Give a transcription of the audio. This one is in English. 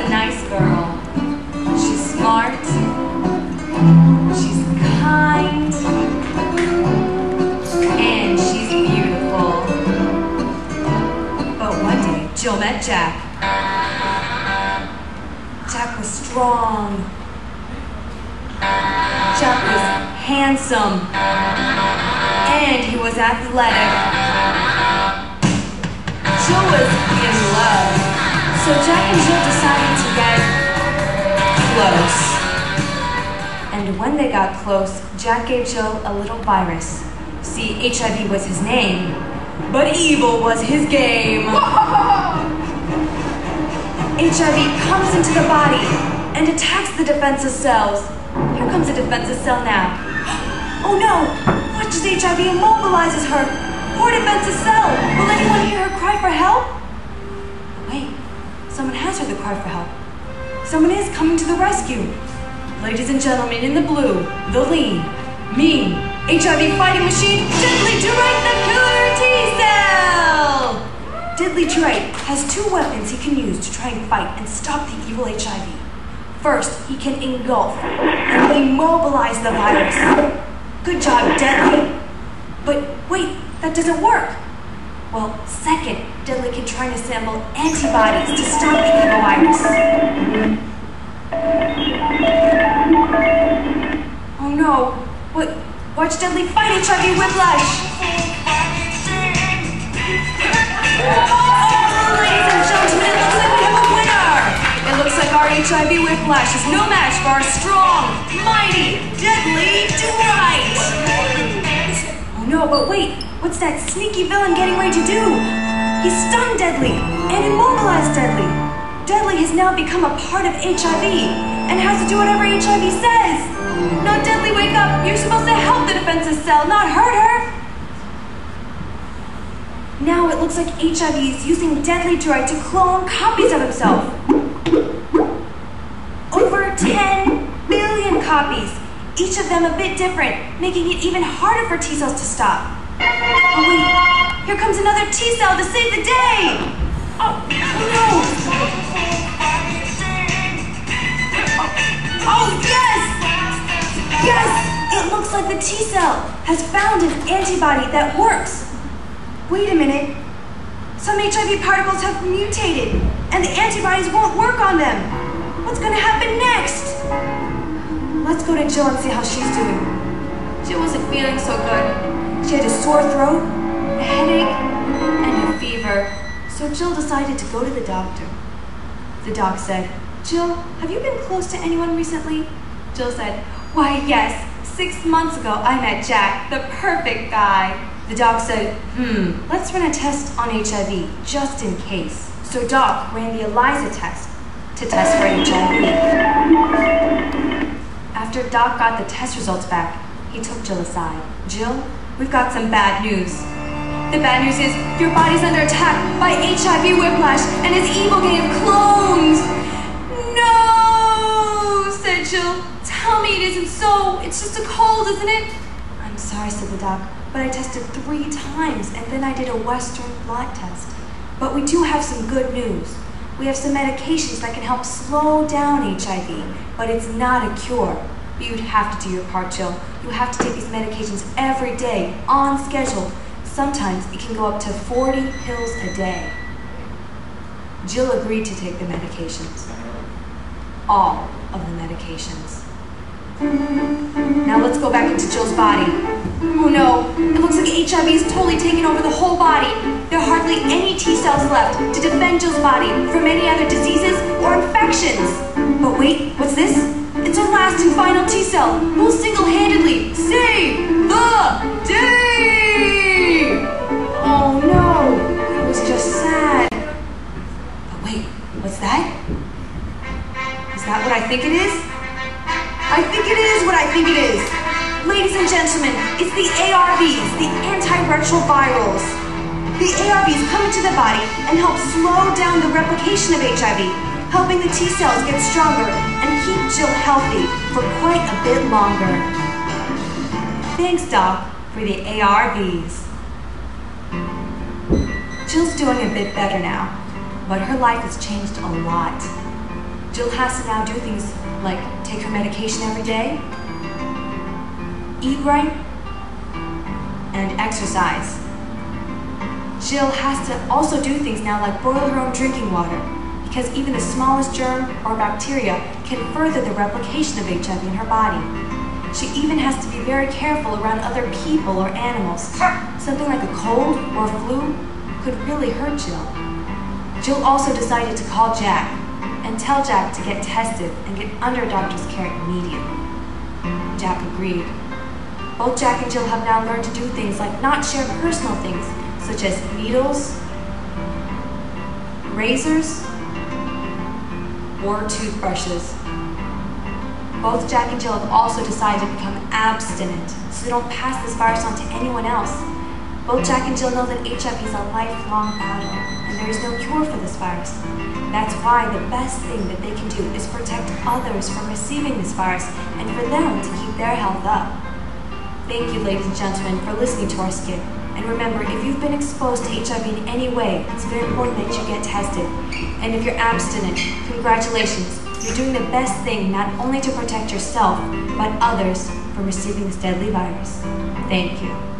nice girl. She's smart. She's kind. And she's beautiful. But one day, Jill met Jack. Jack was strong. Jack was handsome. And he was athletic. Jill was in love. So Jack and Jill decided to get close. And when they got close, Jack gave Jill a little virus. See, HIV was his name, but evil was his game. HIV comes into the body and attacks the defensive cells. Here comes a defensive cell now. Oh no! Watch as HIV immobilizes her. Poor defensive cell! Will anyone hear her cry for help? Wait, someone has heard the cry for help. Someone is coming to the rescue. Ladies and gentlemen, in the blue, the lean, mean, HIV fighting machine, Diddley Durite the Killer T-Cell! Diddley Durite has two weapons he can use to try and fight and stop the evil HIV. First, he can engulf and immobilize the virus. Good job, Diddley. But wait, that doesn't work. Well, second, Diddley can try and assemble antibodies to stop the evil virus. Oh no, watch Diddley fight HIV whiplash. Oh, ladies and gentlemen, it looks like we have a winner. It looks like our HIV whiplash is no match for our strong, mighty, Diddley Durite. Oh no, but wait, what's that sneaky villain getting ready to do? He stunned Diddley and immobilized Diddley. Diddley has now become a part of HIV and has to do whatever HIV says. No, Diddley, wake up. You're supposed to help the defensive cell, not hurt her. Now it looks like HIV is using Diddley Durite to clone copies of himself. Over 10 billion copies, each of them a bit different, making it even harder for T-cells to stop. Oh wait, here comes another T-cell to save the day! Oh no! Oh yes! Yes! It looks like the T-cell has found an antibody that works. Wait a minute. Some HIV particles have mutated, and the antibodies won't work on them. What's going to happen next? Let's go to Jill and see how she's doing. Jill wasn't feeling so good. She had a sore throat, a headache, and a fever. So Jill decided to go to the doctor. The doc said, "Jill, have you been close to anyone recently?" Jill said, "Why, yes. 6 months ago, I met Jack, the perfect guy." The doc said, let's run a test on HIV, just in case. So Doc ran the ELISA test to test for HIV. After Doc got the test results back, he took Jill aside. "Jill, we've got some bad news. The bad news is your body's under attack by HIV whiplash and his evil game of clones." "No," said Jill. "Tell me it isn't so. It's just a cold, isn't it?" "I'm sorry," said the doc, "but I tested 3 times and then I did a Western blot test. But we do have some good news. We have some medications that can help slow down HIV, but it's not a cure. You'd have to do your part, Jill. You have to take these medications every day, on schedule. Sometimes it can go up to 40 pills a day." Jill agreed to take the medications. All of the medications. Now let's go back into Jill's body. Oh no, it looks like HIV is totally taking over the whole body. There are hardly any T-cells left to defend Jill's body from any other diseases or infections. But wait, what's this? It's our last and final T-cell who will single-handedly save the day! Oh no, it was just sad. But wait, what's that? Is that what I think it is? I think it is what I think it is. Ladies and gentlemen, it's the ARVs, the antiretrovirals. The ARVs come into the body and help slow down the replication of HIV, helping the T-cells get stronger and keep Jill healthy for quite a bit longer. Thanks, Doc, for the ARVs. Jill's doing a bit better now, but her life has changed a lot. Jill has to now do things like take her medication every day, eat right, and exercise. Jill has to also do things now like boil her own drinking water, because even the smallest germ or bacteria can further the replication of HIV in her body. She even has to be very careful around other people or animals. Something like a cold or flu could really hurt Jill. Jill also decided to call Jack and tell Jack to get tested and get under a doctor's care immediately. Jack agreed. Both Jack and Jill have now learned to do things like not share personal things, such as needles, razors, or toothbrushes. Both Jack and Jill have also decided to become abstinent, so they don't pass this virus on to anyone else. Both Jack and Jill know that HIV is a lifelong battle, and there is no cure for this virus. That's why the best thing that they can do is protect others from receiving this virus, and for them to keep their health up. Thank you, ladies and gentlemen, for listening to our skit. And remember, if you've been exposed to HIV in any way, it's very important that you get tested. And if you're abstinent, congratulations. You're doing the best thing not only to protect yourself, but others from receiving this deadly virus. Thank you.